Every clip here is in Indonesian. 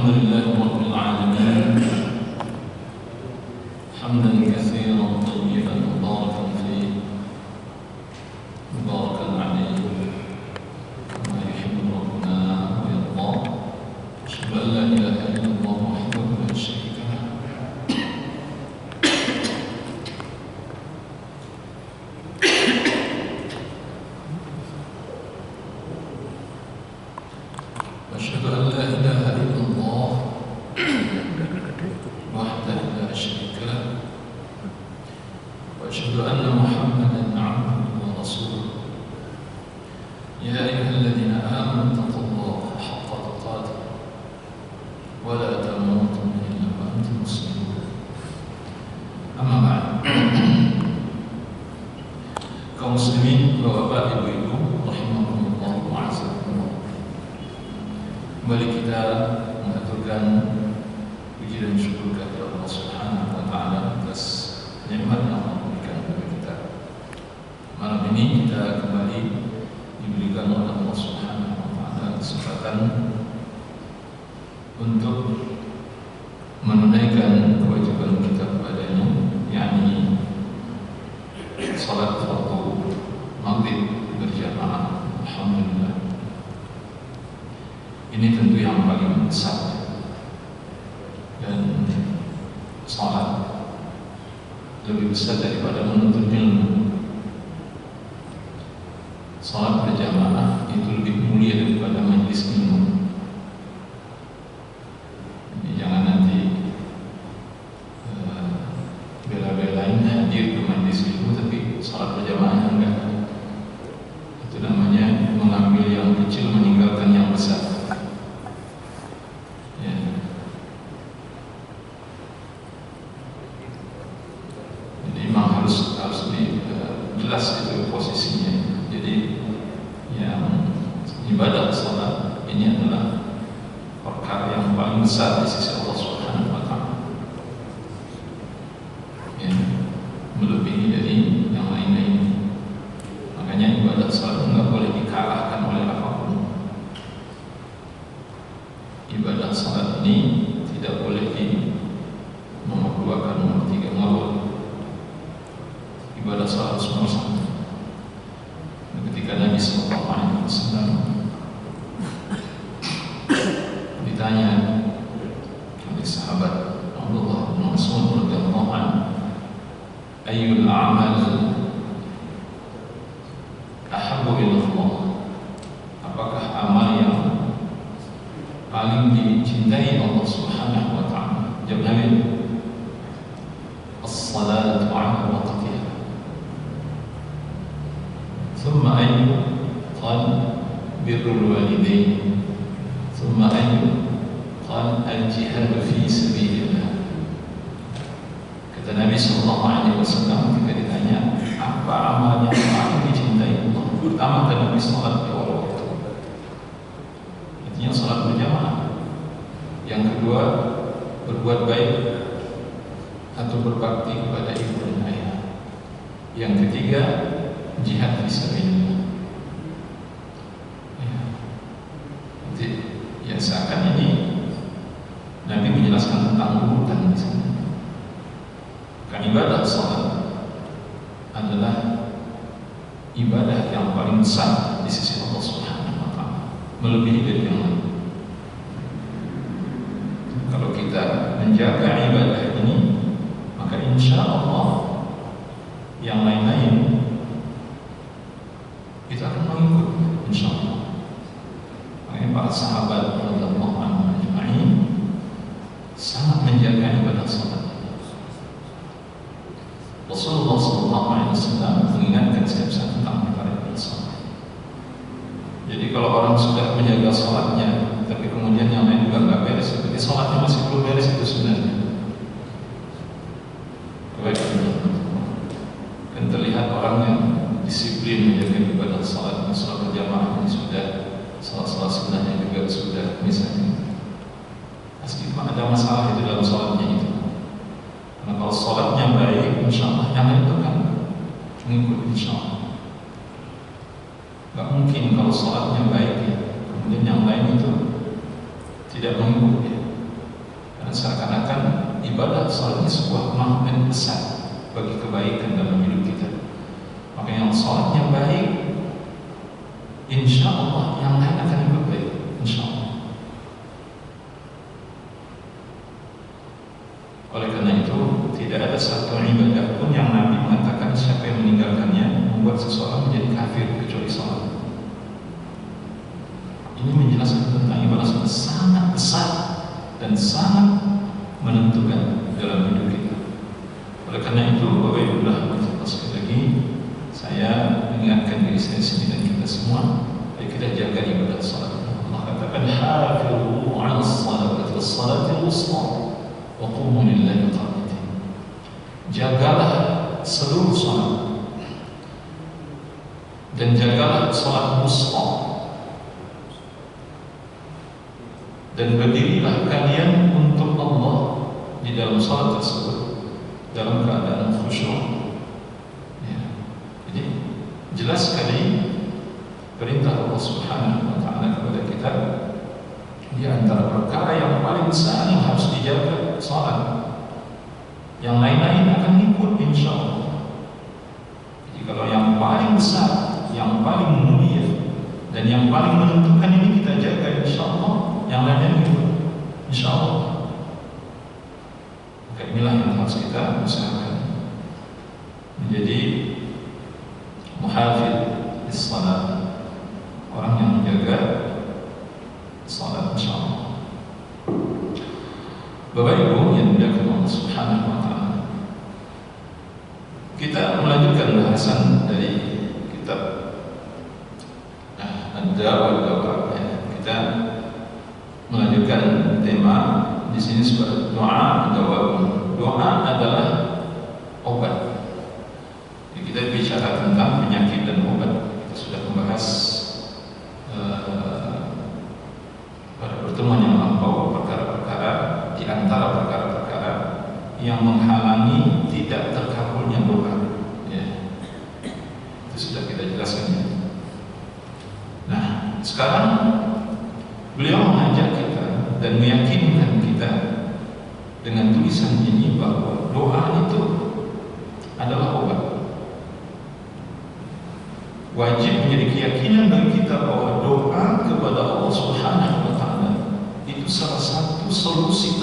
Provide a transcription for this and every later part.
الحمد لله رب العالمين حمدا كثيرا طيبا مباركا فيه مباركا عليه كما يحب ربنا ويرضى. أشهد أن لا إله إلا الله وحده لا شريك له أشهد أن لا إله إلا الله وحده لا شريك له وأشهد أن محمدا عبده ورسوله. يا أيها الذين آمنوا اتقوا الله حق تقاته ولا تموتن إلا وأنتم مسلمون. أما بعد, kaum muslimin, bapak, ibu-ibu, rahimakumullah wa azakumullah. Kembali kita mengaturkan puji dan syukur kepada Allah Subhanahu wa taala atas nikmat yang Allah berikan kepada kita. Malam ini kita kembali diberikan oleh Allah Subhanahu wa taala kesempatan untuk menunaikan kewajiban kita kepadanya, yakni salat fardu maghrib berjamaah. Alhamdulillah, ini tentu yang paling besar, dan salat lebih besar daripada menuntut ilmu. Salat berjamaah itu lebih mulia daripada majelis ilmu. Jadi jangan nanti bela-belain hadir ke majelis ilmu tapi salat berjamaah enggak. Itu namanya mengambil yang kecil meninggalkan yang besar. Jelas itu posisinya. Jadi yang ibadah salat ini adalah perkara yang paling besar di sisi Allah Subhanahu wa taala. Ya, melebihi dari yang lain-lain. Makanya ibadah salat enggak boleh dikalahkan oleh apapun. Ibadah salat ini tidak boleh di nomor 2 kan, nomor 3 ngawur. Ibadah salat nomor 1. Ketika Nabi Sallallahu Alaihi Wasallam ditanya oleh sahabat Abdullah bin Mas'ud radhiyallahu anhu, ayyul a'mal ahabbu ila Allah, apakah amal yang paling dicintai Allah Subhanahu wa taala? Jawab Nabi, as-salatu 'ala waqtiha. ثم أي قال بر الوالدين ثم أي قال الجهاد في سبيل الله. Kata Nabi Sallallahu Alaihi Wasallam ketika ditanya apa amal yang paling dicintai Allah, pertama kata Nabi salat di awal waktu, artinya salat berjamaah. Yang kedua, berbuat baik atau berbakti kepada ibu dan ayah. Yang ketiga, jihad fisabilillah. Ya, seakan ini Nabi menjelaskan tentang urutan di sana. Kan ibadah salat adalah ibadah yang paling besar di sisi Allah Subhanahu wa taala, melebihi dari yang lain. Kalau kita menjaga ibadah ini, maka insya Allah yang lain-lain kita akan mengikut, insyaallah. Makanya para sahabat radhiyallahu anhum ajma'in sangat menjaga ibadah salat. Rasulullah sallallahu alaihi wasallam mengingatkan setiap saat tentang perkara ibadah salat. Jadi kalau orang sudah menjaga salatnya, tapi kemudian yang lain juga nggak beres, berarti salatnya masih belum beres itu sebenarnya. Baik, dan terlihat orang yang disiplin menjaga ibadah salat, salat berjamaah ini sudah, salat-salat sunnahnya juga sudah, misalnya pasti ada masalah itu dalam salatnya itu. Karena kalau salatnya baik, insyaallah yang lain itu kan mengikut, insyaallah. Gak mungkin kalau salatnya baik ya, kemudian yang lain itu tidak mengikut ya. Karena seakan-akan ibadah salat ini sebuah magnet besar bagi kebaikan dalam hidup kita. Maka yang salatnya baik, insya Allah yang lain akan ikut baik, insya Allah. Oleh karena itu, tidak ada satu ibadah pun yang Nabi mengatakan siapa yang meninggalkannya membuat seseorang menjadi kafir kecuali salat. Ini menjelaskan tentang ibadah salat sangat besar dan sangat menentukan dalam hidup kita. Oleh karena itu, Bapak Ibu sekali lagi, saya mengingatkan diri saya sendiri dan kita semua, ayo kita jaga ibadah salat. Allah katakan, "Hafizu 'alas salati was-salatil wusta wa qumu lillahi qanitin." Jagalah seluruh salat dan jagalah salat wusta, dan berdirilah kalian untuk Allah di dalam salat tersebut dalam keadaan khusyuk. Ya. Jadi jelas sekali perintah Allah Subhanahu wa taala kepada kita, di antara perkara yang paling besar yang harus dijaga salat. Yang lain-lain akan ikut insya Allah. Jadi kalau yang paling besar, yang paling mulia dan yang paling menentukan ini kita jaga insya Allah, yang lainnya ikut insya Allah. Maka inilah yang harus kita usahakan, menjadi muhafidh salat, orang yang menjaga salat insya Allah. Bapak Ibu yang dimuliakan Allah Subhanahu wa taala, kita melanjutkan bahasan dari kitab Ad-Dawa. Kita melanjutkan tema di sini sebagai doa. Doa adalah obat. Jadi kita bicara tentang penyakit dan obat. Kita sudah membahas pada pertemuan yang lampau perkara-perkara, di antara perkara-perkara yang menghalangi tidak terkabulnya doa. Ya. Itu sudah kita jelaskan. Nah, sekarang beliau mengajak kita dan meyakinkan kita dengan tulisan ini bahwa doa itu adalah obat. Wajib menjadi keyakinan bagi kita bahwa doa kepada Allah Subhanahu wa taala itu salah satu solusi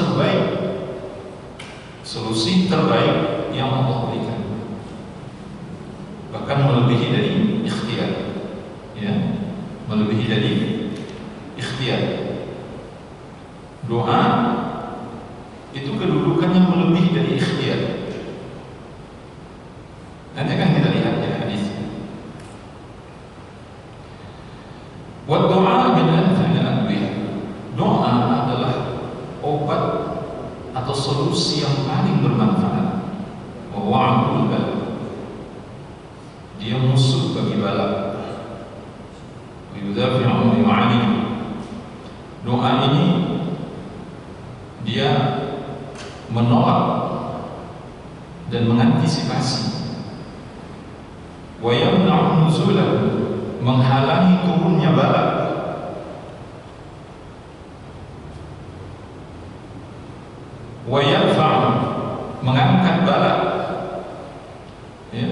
terbaik yang Allah berikan. Bahkan melebihi dari ikhtiar. Ya, melebihi dari ikhtiar. Doa itu kedudukannya melebihi dari ikhtiar. Nanti akan kita lihat di hadis. Wa doa min al-adwiyah. Doa adalah obat atau solusi yang paling bermanfaat. Wa wa'dul bala. Dia musuh bagi bala. Wa yudafi'u yu'ani. Doa ini dia menolak dan mengantisipasi. Wa yamna'u nuzulahu, menghalangi turunnya bala. Wa yarfa'u, mengangkat bala. Ya.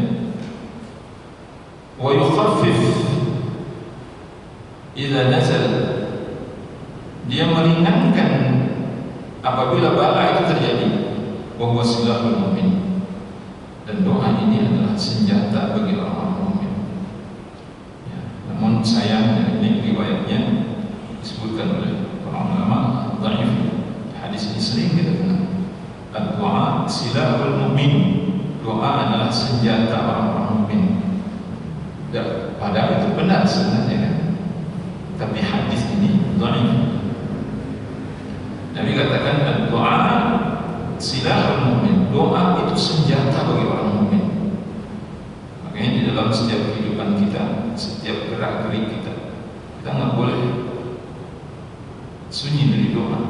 Wa yukhaffif idza nazal, dia meringankan apabila bala itu terjadi. Wa huwa silahul mu'min, dan doa ini adalah senjata bagi orang-orang mukmin. Ya, namun sayangnya ini riwayatnya disebutkan oleh para ulama dhaif. Hadis ini sering kita dengar. Doa silahul mu'min, doa adalah senjata orang-orang mukmin. Dan padahal itu benar sebenarnya kan. Tapi hadis ini dhaif. Nabi katakan doa silahul mu'min, doa itu senjata bagi orang mukmin. Makanya di dalam setiap kehidupan kita, setiap gerak-gerik kita nggak boleh sunyi dari doa.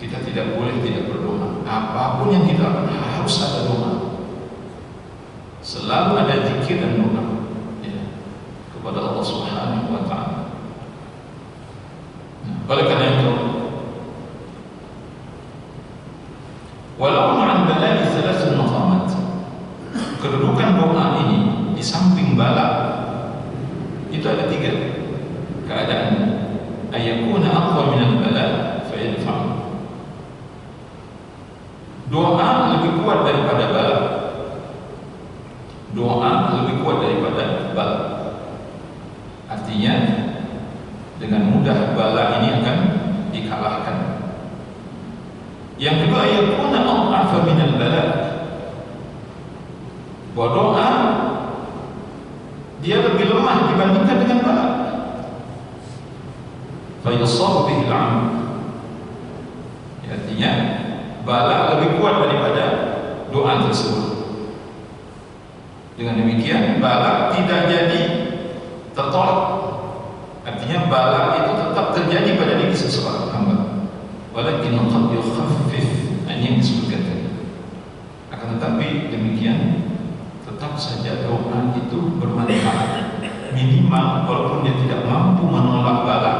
Kita tidak boleh tidak berdoa. Apapun yang kita lakukan harus ada doa. Selalu ada zikir dan doa, ya, kepada Allah Subhanahu wa taala. Oleh karena itu, bala itu ada 3 keadaan. Ayakuna aqwa min al-bala fayadfa'. Doa lebih kuat daripada bala. Doa lebih kuat daripada bala. Artinya dengan mudah bala ini akan dikalahkan. Yang kedua, yakuna adhafa min al-bala. Bahwa doa dia lebih lemah dibandingkan dengan bala. Fa yusabu bihi al-'am. Artinya bala lebih kuat daripada doa tersebut. Dengan demikian bala tidak jadi tertolak. Artinya bala itu tetap terjadi pada diri seseorang hamba. Walakin qad yukhaffif, yang disebutkan tadi. Akan tetapi demikian tetap saja doa itu bermanfaat. Minimal walaupun dia tidak mampu menolak bala,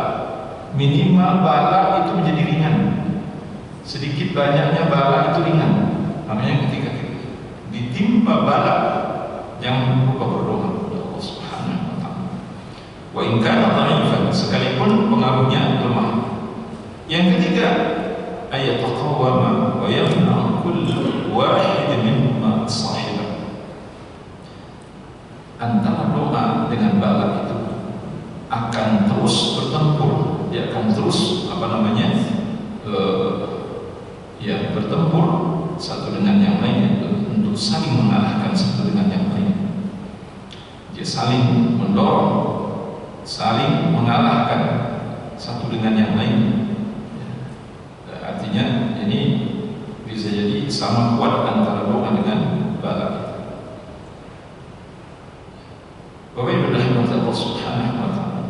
minimal bala itu menjadi ringan. Sedikit banyaknya bala itu ringan. Makanya ketika ditimpa bala, jangan lupa berdoa kepada Allah Subhanahu wa taala. Wa in kana dha'ifan, sekalipun pengaruhnya lemah. Yang ketiga, ayataqawama wa yamna kullu wahid minhuma sahiba. Antara doa dengan bala itu akan terus bertempur, dia akan terus bertempur satu dengan yang lain untuk saling mengalahkan satu dengan yang lain. Dia saling mendorong, saling mengalahkan satu dengan yang lain. Artinya ini bisa jadi sama kuat antara doa dengan bala. Bapak Ibu rahimahullah Allah Subhanahu wa taala.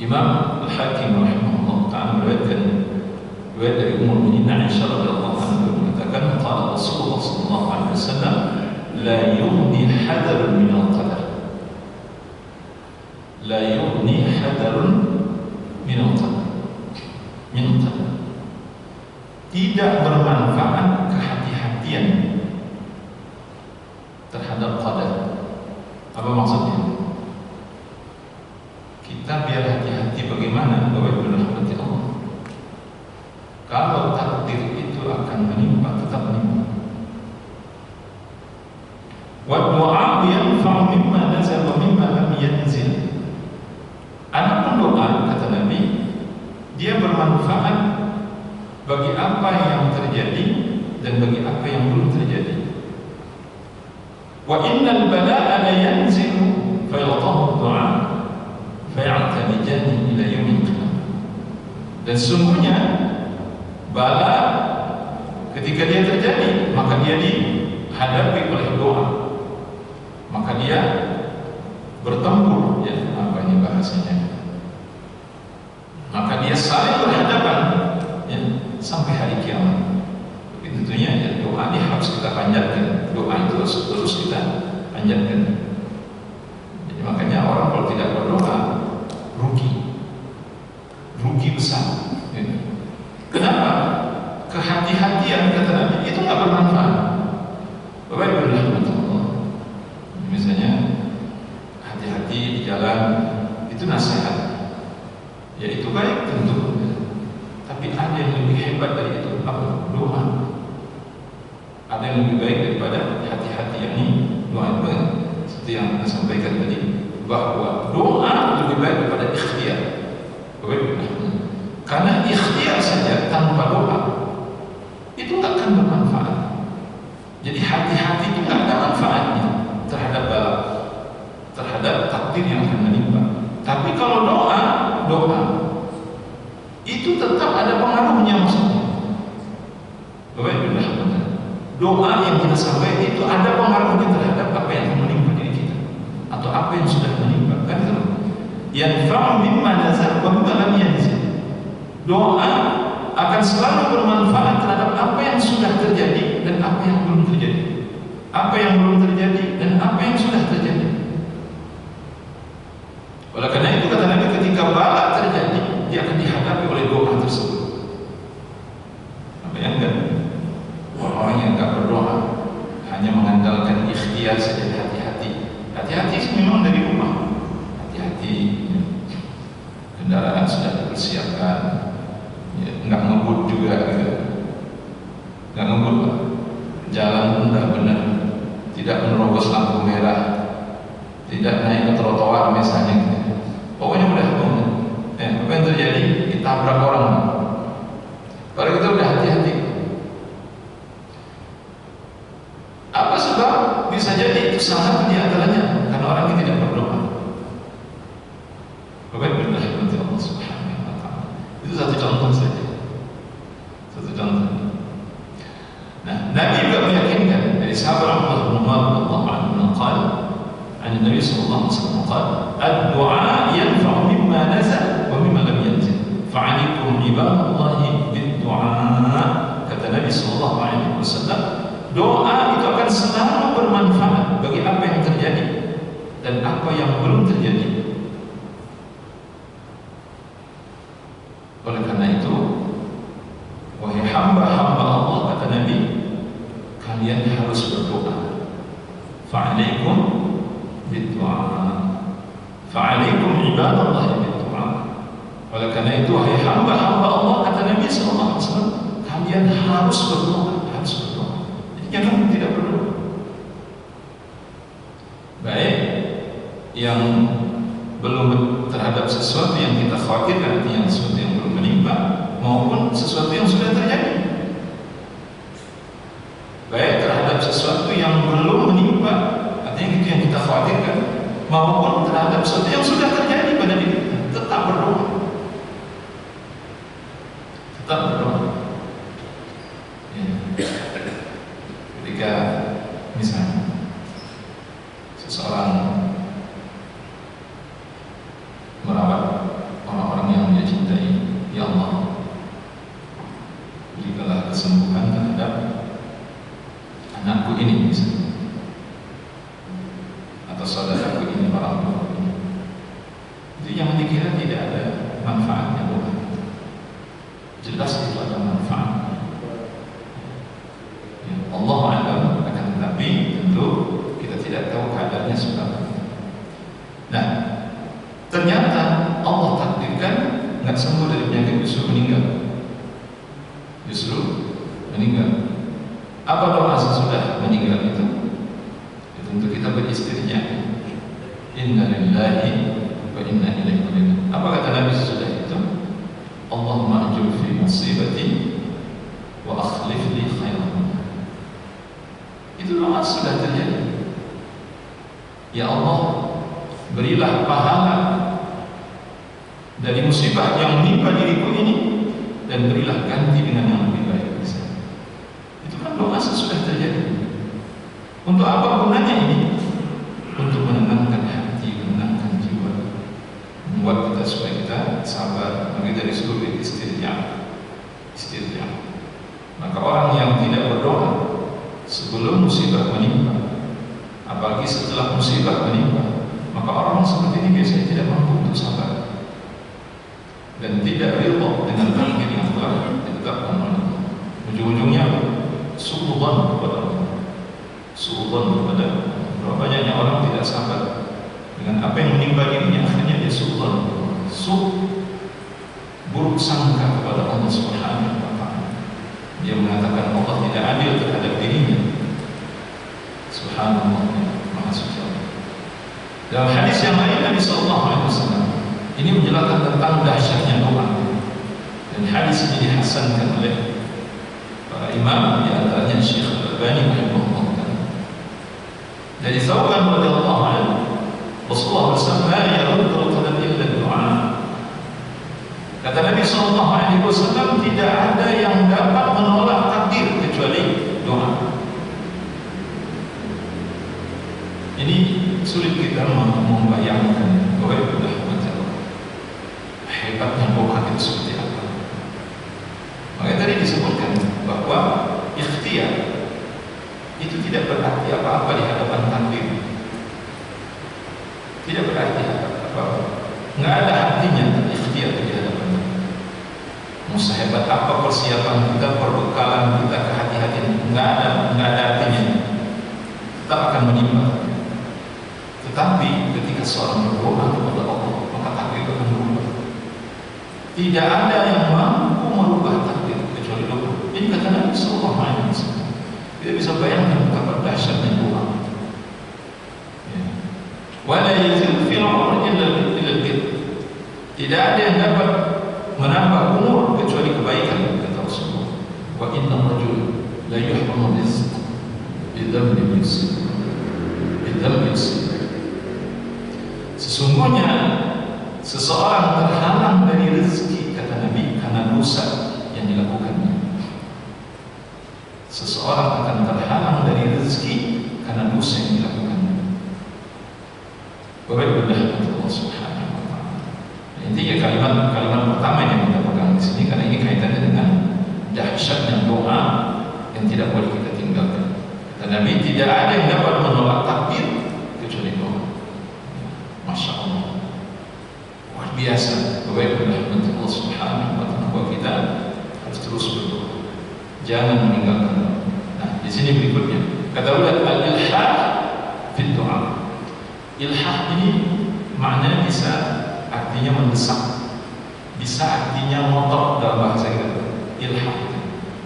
Imam Al-Hakim rahimahullah taala meriwayatkan riwayat dari Ummul Mukminin Aisyah radhiyallahu anha mengatakan qala Rasulullah sallallahu alaihi wasallam la yughni hadarun min al-qadar. La yughni hadarun min al-qadar. Min al-qadar. Tidak bermanfaat kehati-hatian terhadap qadar. Apa maksudnya? Kita biar hati-hati bagaimana Bapak Ibu rahmati Allah. Kalau takdir itu akan menimpa, tetap menimpa. Wa du'a yanfa'u mimma nazala wa mimma lam yanzil. Adapun doa, kata Nabi, dia bermanfaat bagi apa yang terjadi dan bagi apa yang belum terjadi. Wa innal bala'a la yanzilu fa yalqahu ad-du'a fa ya'talijani ila yaumil qiyamah. Dan sungguhnya bala ketika dia terjadi maka dia dihadapi oleh doa, maka dia bertempur, ya apa ini bahasanya, maka dia saling berhadapan, ya, sampai hari kiamat. Tentunya ya, doa ini harus kita panjatkan, doa itu terus kita panjatkan. Jadi makanya orang kalau tidak berdoa rugi besar. Ya. Kenapa? Kehati-hatian kata Nabi itu nggak bermanfaat. Bapak Ibu rahimahullah. Misalnya hati-hati di jalan itu nasihat. Ya itu baik tentu. Tapi ada yang lebih hebat dari itu, apa? Doa. Ada yang lebih baik daripada hati-hati yang ini doa. Seperti yang kita sampaikan tadi, bahwa doa lebih baik daripada ikhtiar. Karena ikhtiar saja tanpa doa itu nggak akan bermanfaat. Jadi hati-hati itu nggak ada manfaatnya terhadap bala, terhadap takdir yang akan menimpa. Tapi kalau doa itu tetap ada pengaruhnya maksudnya. Bapak Ibu rahimahullah. Doa yang kita sampaikan itu ada pengaruhnya terhadap apa yang menimpa diri kita atau apa yang sudah menimpa. Kan itu. Yanfa'u mimma nazal wa mimma lam yanzil. Doa akan selalu bermanfaat terhadap apa yang sudah terjadi dan apa yang belum terjadi. Apa yang belum terjadi dan apa yang sudah terjadi. Oleh karena itu kata Nabi, ketika bala terjadi, dia akan dihadapi oleh doa tersebut. Bayangkan orang yang enggak berdoa, hanya mengandalkan ikhtiar saja, hati-hati. Hati-hati nggak ngebut Pak. Jalan pun nggak benar, tidak menerobos lampu merah, tidak naik ke trotoar misalnya gitu. Pokoknya udah apa yang terjadi? Ditabrak orang. Kalau kita udah hati-hati. Apa sebab? Bisa jadi itu salah satu di antaranya karena orang ini tidak berdoa. Bapak berdoa kepada Allah Subhanahu wa taala. Itu satu contoh saja. Satu contoh. Nah, Nabi juga meyakinkan dari sahabat Abdullah bin Umar radhiyallahu anhu qala, an Nabi sallallahu alaihi wasallam qala, ad-du'a yanfa'u mimma nazal wa mimma lam yanzil. Fa'alikum ibadallahi bid-du'a. Kata Nabi sallallahu alaihi wasallam, doa itu akan selalu bermanfaat bagi apa yang terjadi dan apa yang belum terjadi. Oleh karena itu, wahai hamba-hamba Allah, kata Nabi, kalian harus berdoa. Fa'alaikum bid-du'a. Fa'alaikum ibadallahi bid-du'a. Oleh karena itu, wahai hamba-hamba Allah, kata Nabi sallallahu alaihi wasallam, kalian harus berdoa, harus berdoa. Jangan tidak berdoa. Baik, yang belum terhadap sesuatu yang kita khawatirkan, artinya sesuatu yang belum menimpa, maupun sesuatu yang sudah terjadi. Baik terhadap sesuatu yang belum menimpa, artinya itu yang kita khawatirkan, maupun terhadap sesuatu yang sudah terjadi pada diri kita, tetap berdoa. Tetap berdoa. Ketika misalnya seseorang merawat orang-orang yang dia cintai, ya Allah, berikanlah kesembuhan terhadap anakku ini misalnya, atau saudaraku ini, orang tua ini. Jadi jangan dikira tidak ada manfaatnya doa. Jelas itu ada manfaat. Allah alam, akan tetapi tentu kita tidak tahu keadaannya seperti apa. Nah, ternyata Allah takdirkan nggak sembuh dari penyakit, justru meninggal. Justru meninggal. Apa doa sesudah meninggal itu? Ya, tentu kita beristirja. Inna lillahi wa inna ilaihi raji'un. Apa kata Nabi sesudah itu? Allahumma ajur fi musibati wa akhlif li khairan. Itu doa sudah terjadi. Ya Allah, berilah pahala dari musibah yang menimpa diriku ini dan berilah ganti dengan yang lebih baik. Itu kan doa sesudah terjadi. Untuk apa gunanya ini? Untuk menenangkan hati, menenangkan jiwa, membuat kita supaya kita sabar. Maka dari seluruh istirja. Maka orang yang tidak berdoa sebelum musibah menimpa, apalagi setelah musibah menimpa, maka orang seperti ini biasanya tidak mampu untuk sabar dan tidak ridha dengan takdir yang telah ditetapkan oleh Allah. Ujung-ujungnya suudzon kepada Allah, suudzon kepada Allah. Berapa banyaknya orang tidak sabar dengan apa yang menimpa dirinya, akhirnya dia suudzon, buruk sangka kepada Allah Subhanahu wa taala. Dia mengatakan Allah tidak adil terhadap dirinya. Subhanallah, Maha Suci Allah. Dalam hadis yang lain Nabi sallallahu alaihi wasallam ini menjelaskan tentang dahsyatnya doa. Dan hadis ini dihasankan oleh para imam, di antaranya Syekh Al-Albani rahimahullah. Dari Thawban radhiyallahu anhu, Rasulullah sallallahu alaihi wasallam yaruddu qadam illa doa. Kata Nabi sallallahu alaihi wasallam, tidak ada yang dapat menolak takdir kecuali doa. Ini sulit kita membayangkan bahwa itu dah hebatnya doa itu seperti apa. Makanya tadi disebutkan bahwa ikhtiar itu tidak berarti apa-apa di hadapan takdir. Tidak berarti apa-apa. Nggak ada artinya ikhtiar di hadapan takdir. Mau sehebat apa persiapan kita, perbekalan kita, kehati-hatian, nggak ada artinya. Tetap akan menimpa. Tetapi ketika seorang berdoa kepada Allah, maka takdir akan berubah. Tidak ada yang mampu merubah takdir kecuali doa. Ini kata kata Nabi Sallallahu Alaihi Wasallam. Kita bisa bayangkan betapa dahsyatnya doa. Wala yazil fil umr illa al-bir. Tidak ada yang dapat menambah umur kecuali kebaikan, kata Rasulullah. Wa inna rajul la yuhramu rizq bi dhanbi yusir. Sesungguhnya seseorang terhalang dari rezeki, kata Nabi, karena dosa yang dilakukannya. Seseorang akan terhalang dari rezeki karena dosa yang dilakukannya. Bapak-Ibu Allah Subhanahu wa Ta'ala. Intinya kalimat pertama yang kita pegang di sini, karena ini kaitannya dengan dahsyatnya doa yang tidak boleh kita tinggalkan. Kata Nabi, tidak ada yang dapat menolak takdir kecuali doa. Masya Allah, luar biasa. Bapak-Ibu Allah Subhanahu wa Ta'ala, bahwa kita harus terus berdoa, jangan meninggalkan. Nah, di sini berikutnya kata ulama al-ilhah fi doa. Ilhah ini maknanya bisa artinya mendesak, bisa artinya motor dalam bahasa kita. Ilhah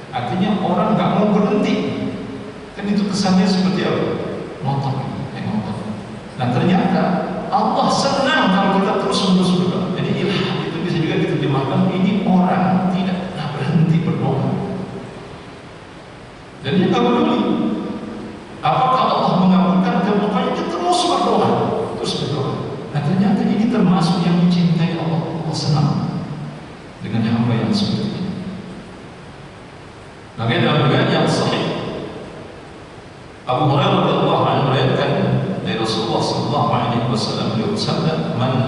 artinya orang nggak mau berhenti. Kan itu kesannya seperti apa? Motor. Nah ternyata Allah senang kalau kita terus-menerus berdoa. Jadi ilhah itu bisa juga diterjemahkan, ini orang tidak pernah berhenti berdoa. Dan dia nggak peduli apakah Allah mengabulkan, dan pokoknya dia terus berdoa. Nah ternyata ini termasuk yang dicintai Allah. Allah senang dengan hamba yang seperti ini. Maka dalam riwayat yang sahih, Abu Hurairah radhiyallahu anhu meriwayatkan dari Rasulullah sallallahu alaihi wasallam, beliau bersabda, man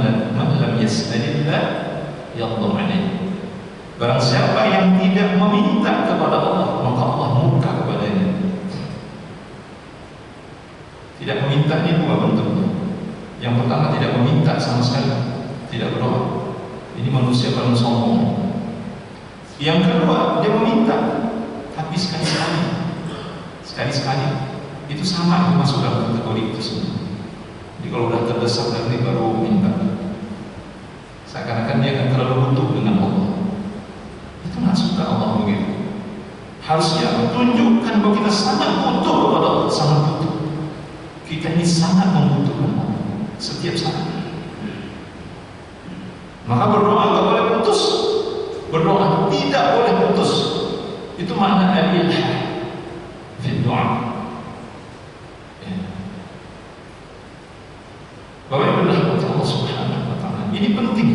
lam yas'alillah yaghdab alaihi. Barang siapa yang tidak meminta kepada Allah, maka Allah murka kepadanya. Tidak meminta ini dua bentuknya. Yang pertama, tidak meminta sama sekali, tidak berdoa. Ini manusia paling sombong. Yang kedua, dia meminta tapi sekali-sekali. Itu sama, itu masuk dalam kategori itu semua. Jadi kalau udah terdesak nanti baru minta, seakan-akan dia akan terlalu butuh dengan Allah. Itu nggak suka Allah begitu. Harusnya menunjukkan bahwa kita sangat butuh kepada Allah, sangat butuh. Kita ini sangat membutuhkan Allah setiap saat. Maka berdoa nggak boleh putus. Berdoa tidak boleh putus. Itu makna al-ilhah fi doa. Bapak-Ibu Allah Subhanahu wa Ta'ala, ini penting.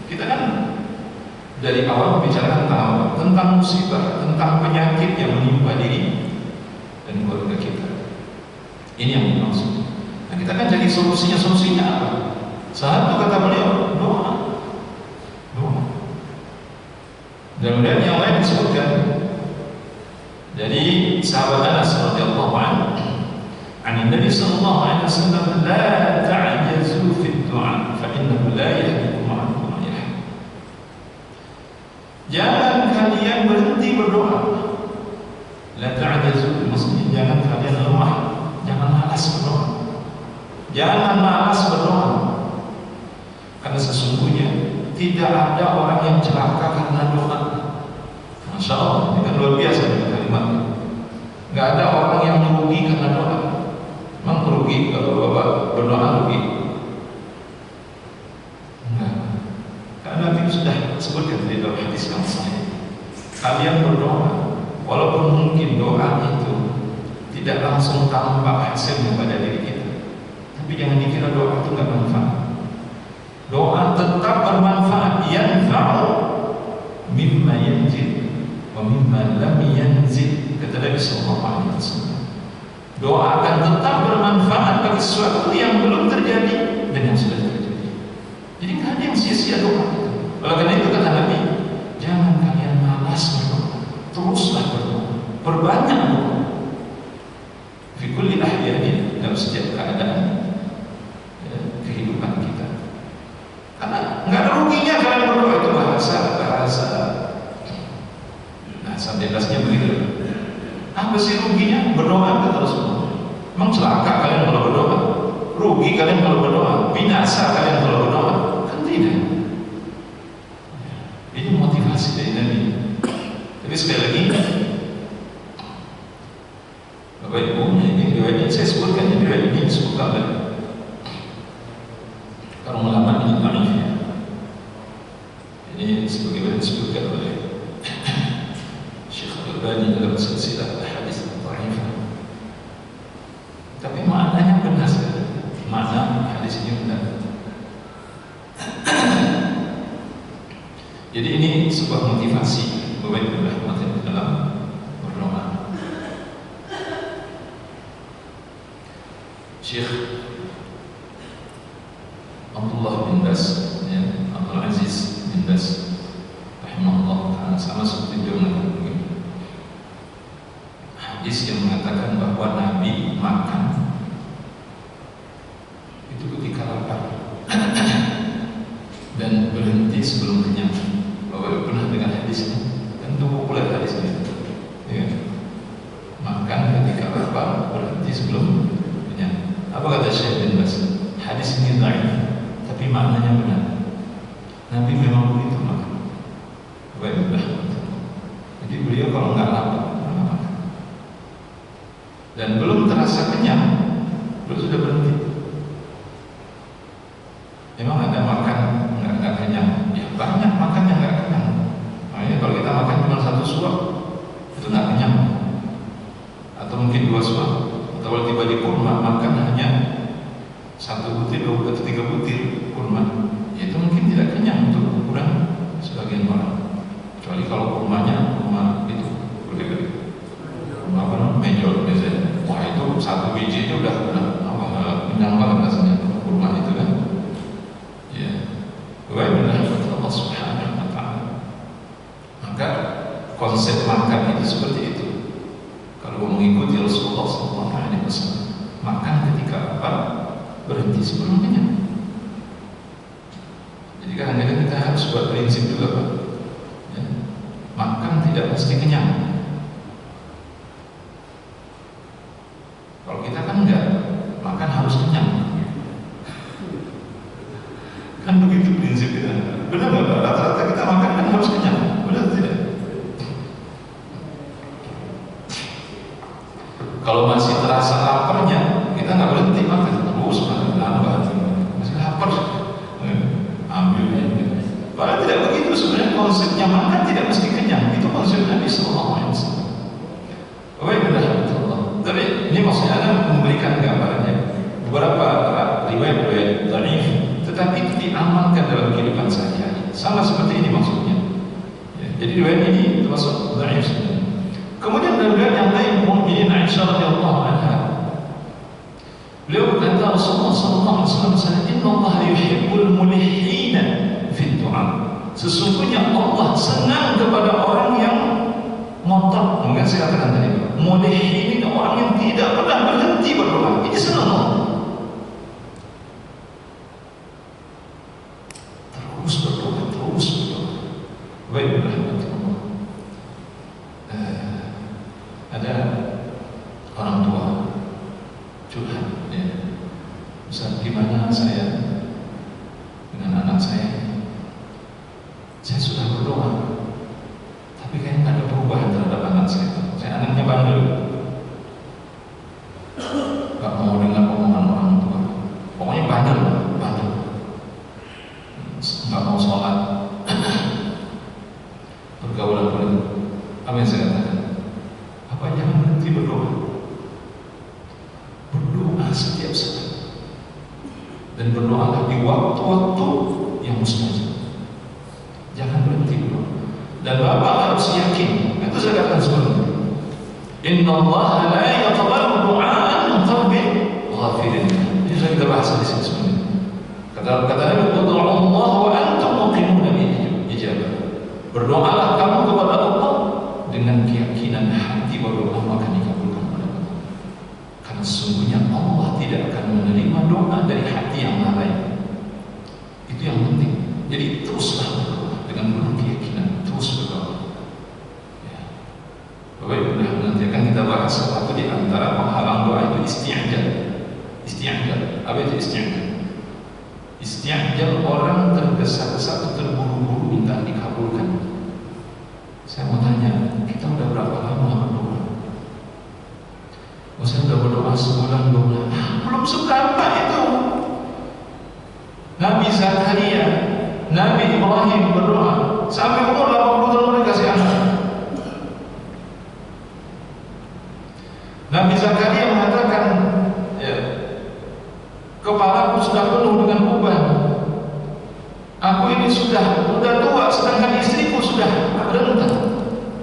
Kita kan dari awal bicara tentang musibah, tentang penyakit yang menimpa diri dan keluarga kita. Ini yang dimaksud. Nah, kita kan jadi solusinya apa? Satu kata beliau, doa. Dan kemudian yang lain disebutkan. Jadi sahabat Anas radhiyallahu anhu, Nabi sallallahu alaihi wasallam, la ta'jazu fi du'a fa innahu la yahdiku ma'a du'a. Jangan kalian berhenti berdoa. La ta'jazu, maksudnya jangan kalian lemah, jangan malas berdoa. Jangan malas berdoa. Karena sesungguhnya tidak ada orang yang celaka karena doa. Masya Allah, ini kan luar biasa kalimatnya. Nggak ada orang yang merugi karena doa. Memang merugi kalau Bapak berdoa rugi? Enggak. Karena Nabi sudah sebutkan di dalam hadis yang sahih. Kalian berdoa, walaupun mungkin doa itu tidak langsung tampak hasilnya pada diri kita, tapi jangan dikira doa itu nggak manfaat. Doa tetap bermanfaat. Yanfa'u mimma yanzil wa mimma lam yanzil, kata Nabi sallallahu alaihi wasallam. Doa akan tetap bermanfaat bagi sesuatu yang belum terjadi dan yang sudah terjadi. Jadi nggak ada yang sia-sia doa. Oleh karena itu kata Nabi, jangan kalian malas berdoa, teruslah berdoa, perbanyak doa. Fi kulli ahyanin, dalam setiap keadaan kehidupan kita. Karena nggak ada ruginya kalian berdoa. Itu bahasa bebasnya begitu. Apa sih ruginya? Berdoa kata Rasulullah. Memang celaka kalian kalau berdoa? Rugi kalian kalau berdoa? Binasa kalian kalau berdoa? Kan tidak. Ini motivasi dari Nabi. Tapi sekali lagi, saya sebutkan riwayat ini disebutkan oleh para ulama ini dhaifnya. Ini sebagaimana disebutkan oleh Syekh Al-Albani dalam silsilah hadis dhaifah. Tapi maknanya benar sekali. Makna hadis ini benar. Jadi ini sebuah motivasi bahwa itu rahmatin dalam berdoa. Syekh Abdullah bin Bas, Abdul Aziz bin Bas, rahimahullah ta'ala, sama seperti dia mengatakan hadis yang mengatakan bahwa Nabi makan itu ketika lapar dan berhenti sebelum kenyang. Bapak pernah dengar hadis ini? Tentu populer hadis ini. Ya. Makan ketika lapar, berhenti sebelum kenyang. Apa kata Syekh bin Bas? Hadis ini dhaif, tapi maknanya benar. Nabi memang begitu makan. Jadi beliau kalau nggak lapar, nggak makan. Dan belum terasa kenyang, beliau sudah berhenti. Memang ada makan nggak kenyang, ya banyak makan yang nggak kenyang. Makanya kalau kita makan cuma satu suap, itu nggak kenyang. Atau mungkin 2 suap. Atau kalau tiba di kurma makan hanya 1 butir, 2 atau 3 butir kurma, ya itu mungkin tidak kenyang untuk ukuran sebagian orang. Kecuali kalau kurmanya kurma itu gede-gede, kurma apa namanya, menjol biasanya. Wah itu 1 biji itu udah kenyang banget rasanya kurma itu kan. Allah Subhanahu wa ta'ala. Maka konsep makan itu seperti itu. Kalau mengikuti Rasulullah SAW, makan ketika lapar, berhenti sebelum kenyang. Jadi kadang-kadang kita harus buat prinsip juga, Pak. Ya. Makan tidak mesti kenyang. Kalau kita kan enggak, makan harus kenyang. Kan begitu prinsip kita. Benar nggak? Rata-rata kita makan kan harus kenyang. Benar tidak? Kalau masih terasa laparnya, kita nggak berhenti makan. Terus makan nambah. Masih lapar, ambil aja. Padahal tidak begitu sebenarnya konsepnya makan tidak mesti kenyang. Itu konsep Nabi Sallallahu Alaihi Wasallam. Tapi ini maksudnya Anda memberikan gambarannya. Beberapa riwayat dhaif, tetapi itu diamalkan dalam kehidupan sehari-hari. Sama seperti ini maksudnya. Ya, jadi riwayat ini termasuk dhaif. Kemudian dalam riwayat yang lain, Mu'minin Aisyah radhiyallahu anha, beliau berkata Rasulullah sallallahu alaihi wasallam, "Inna Allah yuhibbul mulihina fi du'a." Sesungguhnya Allah senang kepada orang yang ngotot. Mungkin saya katakan tadi, mulihin, orang yang tidak pernah berhenti berdoa. Ini senang Allah. Terus berdoa. Baiklah, ada orang tua curhat, ya. Ustaz, gimana saya dengan anak saya? Saya sudah berdoa, tapi kayaknya nggak ada perubahan terhadap anak saya. Saya anaknya bandel, nggak mau dengar omongan orang tua. Pokoknya bandel, nggak mau sholat, pergaulan politik. Apa yang saya katakan? Apa jangan berhenti berdoa? Berdoa setiap saat, dan berdoalah di waktu-waktu yang mustajab. Jangan berhenti berdoa. Dan Bapak harus yakin. Itu saya katakan sebelumnya. Inna Allah la yaqbalu du'aan min qalbin ghafilin. Ini sudah kita bahas di sini sebelumnya. Kata Nabi, "Ud'u Allah wa antum muqinun bihi ijabah." Berdoalah kamu kepada Allah dengan keyakinan hati bahwa Allah akan dikabulkan oleh Allah. Karena sesungguhnya Allah tidak akan menerima doa dari hati yang lalai. Itu yang penting. Jadi teruslah berdoa dengan penuh keyakinan, terus berdoa. Ya. Bapak Ibu, nanti akan kita bahas satu di antara penghalang doa itu isti'jal. Apa itu isti'jal? Isti'jal orang tergesa-gesa, terburu-buru minta dikabulkan. Saya mau tanya, kita udah berapa lama berdoa? Saya udah berdoa berdoa sebulan 2 bulan. Belum seberapa itu. Nabi Zakaria, Nabi Ibrahim berdoa sampai umur 80 tahun dikasih anak. Nabi Zakaria mengatakan, ya, kepalaku sudah penuh dengan uban. Aku ini sudah tua, sedangkan istriku sudah renta.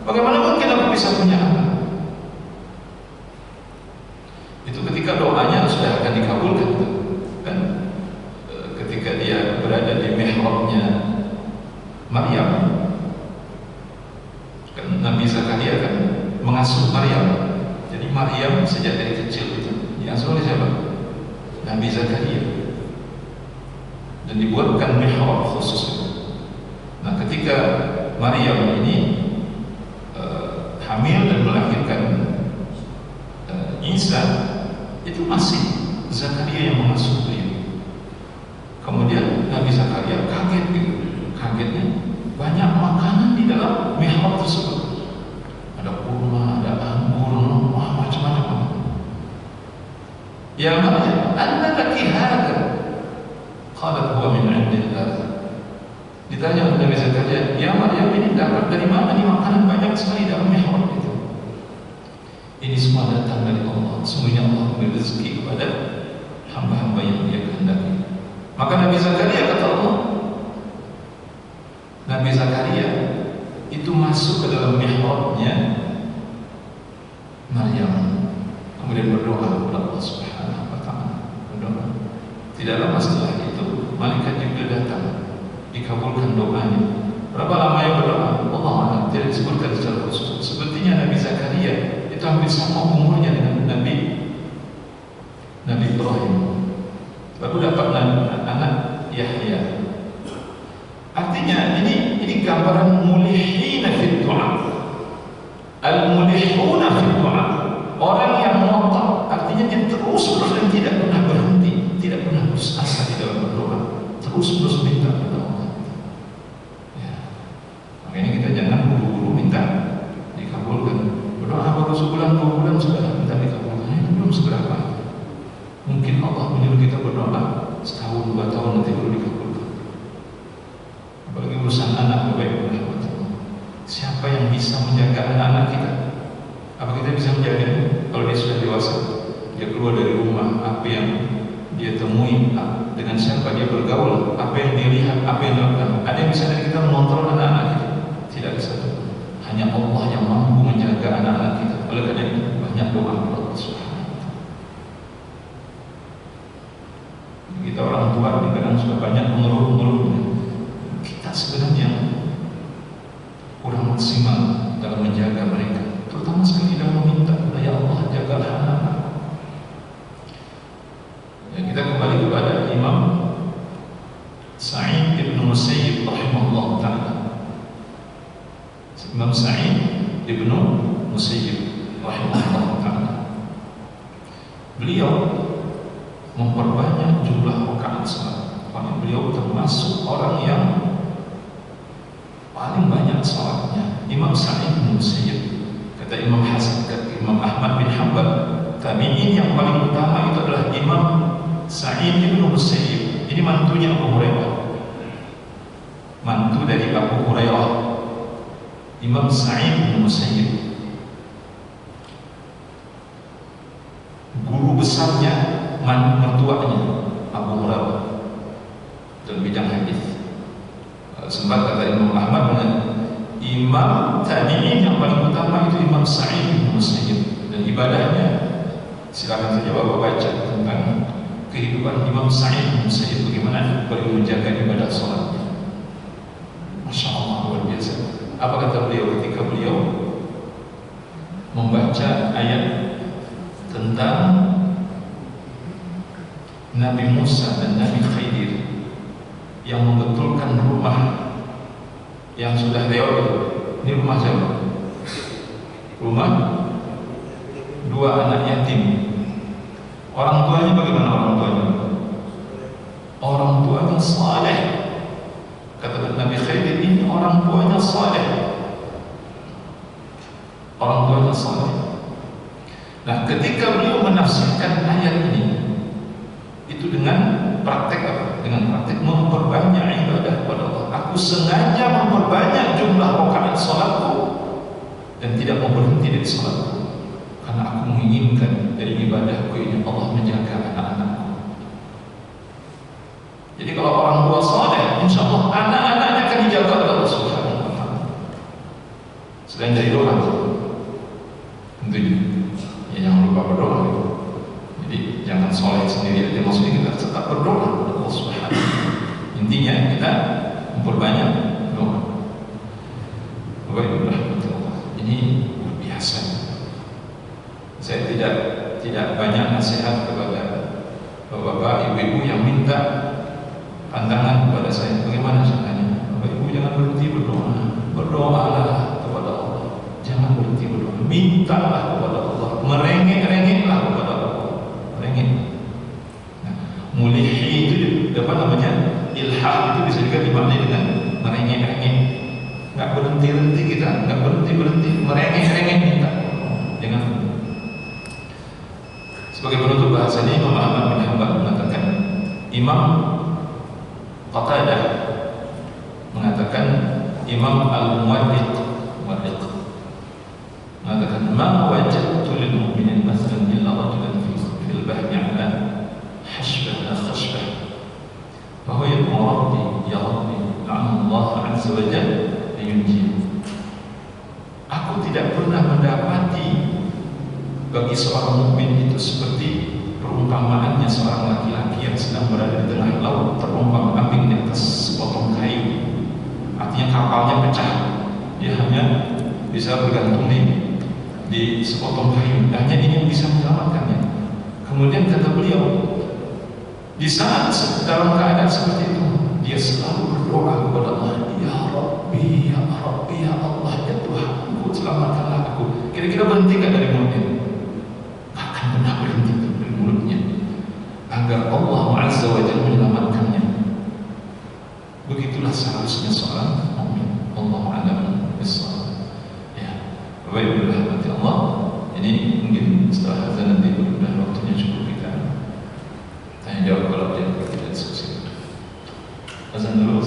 Bagaimana mungkin aku bisa punya anak? Itu ketika doanya sudah akan dikabulkan, kan? Ketika dia berada di mihrabnya Maryam, kan Nabi Zakaria kan mengasuh Maryam. Jadi Maryam sejak dari kecil itu diasuh oleh siapa? Nabi Zakaria. Dan dibuatkan mihrab khusus itu. Nah, ketika Maryam ini hamil dan melahirkan Isa, itu masih Zakaria yang mengasuh beliau. Kemudian Nabi Zakaria kaget gitu. Kagetnya banyak makanan di dalam mihrab tersebut. Ada kurma, ada anggur, macam-macam. Ya Maryam, anna laki hadha? Qalat huwa min 'indillah. Ditanya oleh Nabi Zakaria, ya Maryam, ini dapat dari mana nih makanan banyak sekali dalam mihrab itu? Ini semua datang dari Allah. Sungguhnya Allah memberi rezeki kepada hamba-hamba yang Dia kehendaki. Maka Nabi Zakaria kata Allah, Nabi Zakaria itu masuk ke dalam mihrabnya Maryam, kemudian berdoa kepada Allah Subhanahu wa taala. Berdoa. Tidak lama setelah itu malaikat Jibril datang, dikabulkan doanya. Berapa lama yang berdoa? Allah tidak disebutkan secara khusus. Sepertinya Nabi Zakaria itu hampir sama umurnya dengan Nabi Ibrahim. Baru dapat anak Yahya. Artinya ini gambaran mulihina fid du'a. Al-mulihuna fid du'a. Orang yang ngotot, artinya dia terus dan tidak pernah berhenti, tidak pernah putus asa di dalam berdoa, terus minta kepada Allah. Ya. Makanya kita jangan buru-buru minta dikabulkan. Berdoa baru sebulan 2 bulan sudah minta dikabulkan. Itu belum seberapa. Mungkin Allah menyuruh kita berdoa setahun 2 tahun nanti baru dikabulkan. Apalagi urusan anak, Bapak-Ibu. Siapa yang bisa menjaga anak-anak kita? Apa kita bisa menjaganya? Kalau dia sudah dewasa, dia keluar dari rumah, apa yang dia temui, dengan siapa dia bergaul, apa yang dia lihat, apa yang dilakukan. Ada yang bisa dari kita mengontrol anak-anak kita? Tidak bisa. Hanya Allah yang mampu menjaga anak-anak kita. Oleh karena itu banyak doa kepada Allah Subhanahu wa taala. Kita orang tua kadang sudah banyak mengeluh-ngeluh. Kita sebenarnya kurang maksimal dalam menjaga mereka. Terutama sekali dalam meminta, ya Allah jagalah anak-anak. Ya, kita kembali kepada Imam Sa'id bin Musayyib rahimahullah ta'ala. Imam Sa'id bin Musayyib rahimahullah ta'ala, beliau memperbanyak jumlah rakaat salat. Beliau termasuk orang yang paling banyak salatnya. Imam Sa'id bin Musayyib, kata Imam Hasan, kata Imam Ahmad bin Hanbal, tabi'in yang paling utama itu adalah Imam Sa'id bin Musayyib. Ini mantunya Abu Hurairah, mantu dari Abu Hurairah, Imam Sa'id bin Musayyib. Guru besarnya, mertuanya Abu Hurairah dalam bidang hadis. Sempat kata Imam Ahmad, Imam tabi'in yang paling utama itu Imam Sa'id bin Musayyib. Dan ibadahnya, silakan saja Bapak baca tentang kehidupan Imam Sa'id bin Musayyib, bagaimana beliau menjaga ibadah salatnya. Masya Allah, luar biasa. Apa kata beliau ketika beliau membaca ayat tentang Nabi Musa dan Nabi Khidir yang membetulkan rumah yang sudah lewat itu. Ini rumah siapa? Rumah 2 anak yatim. Orang tuanya bagaimana orang tuanya? Orang tuanya saleh. Kata Nabi Khidir, ini orang tuanya saleh. Orang tuanya saleh. Nah, ketika beliau menafsirkan ayat ini, itu dengan praktek apa? Dengan praktek memperbanyak ibadah kepada Allah. Aku sengaja memperbanyak jumlah rakaat salatku dan tidak mau berhenti dari salatku, karena aku menginginkan dari ibadahku ini Allah menjaga anak-anakku. Jadi kalau orang tua saleh, insya Allah anak-anaknya akan dijaga oleh Allah Subhanahu wa Ta'ala. Selain dari doa, tentunya. Ya, jangan lupa berdoa. Jadi jangan soleh sendiri aja, maksudnya kita tetap berdoa kepada Allah Subhanahu wa Ta'ala. Intinya kita memperbanyak doa. Ini biasa. Saya tidak banyak nasihat kepada bapak-bapak, ibu-ibu yang minta pandangan kepada saya. Bagaimana caranya? Bapak ibu jangan berhenti berdoa. Berdoalah kepada Allah. Jangan berhenti berdoa. Mintalah kepada Allah. Merengek-rengeklah kepada Allah. Merengek. Nah, mulihi itu apa namanya? Ilhah itu bisa juga dimaknai dengan merengek-rengek. Nggak berhenti-henti kita, nggak berhenti-berhenti, merengek-rengek minta. Jangan. Sebagai penutup bahasanya, Imam Ahmad bin Hanbal mengatakan, Imam Qatadah mengatakan, Imam Al-Muwaddiq mengatakan, ma wajadtu lil mu'minin masalan illa rajulan fil bahri ala hashbah khashbah bahwa ya Rabbi la'an Allah azza wa jalla yunji. Aku tidak pernah mendapati bagi seorang mukmin itu seperti perumpamaannya seorang laki-laki yang sedang berada di tengah laut terombang ambing di atas sepotong kayu. Artinya kapalnya pecah, dia hanya bisa bergantung di sepotong kayu, hanya ini yang bisa menyelamatkannya. Kemudian kata beliau, di saat dalam keadaan seperti itu, dia selalu berdoa kepada Allah, ya Rabbi, ya Rabbi, ya Allah, ya Tuhanku, selamatkanlah aku. Kira-kira berhenti kan dari mulutnya? Akan pernah berhenti dari mulutnya, agar Allah Azza wa Jalla menyelamatkannya. Begitulah seharusnya seorang mukmin. Allahu a'lam bishawab. Ya, Bapak Ibu rahmati Allah. Ini mungkin setelah azan nanti sudah waktunya cukup kita tanya jawab kalau tidak diskusi. Azan dulu.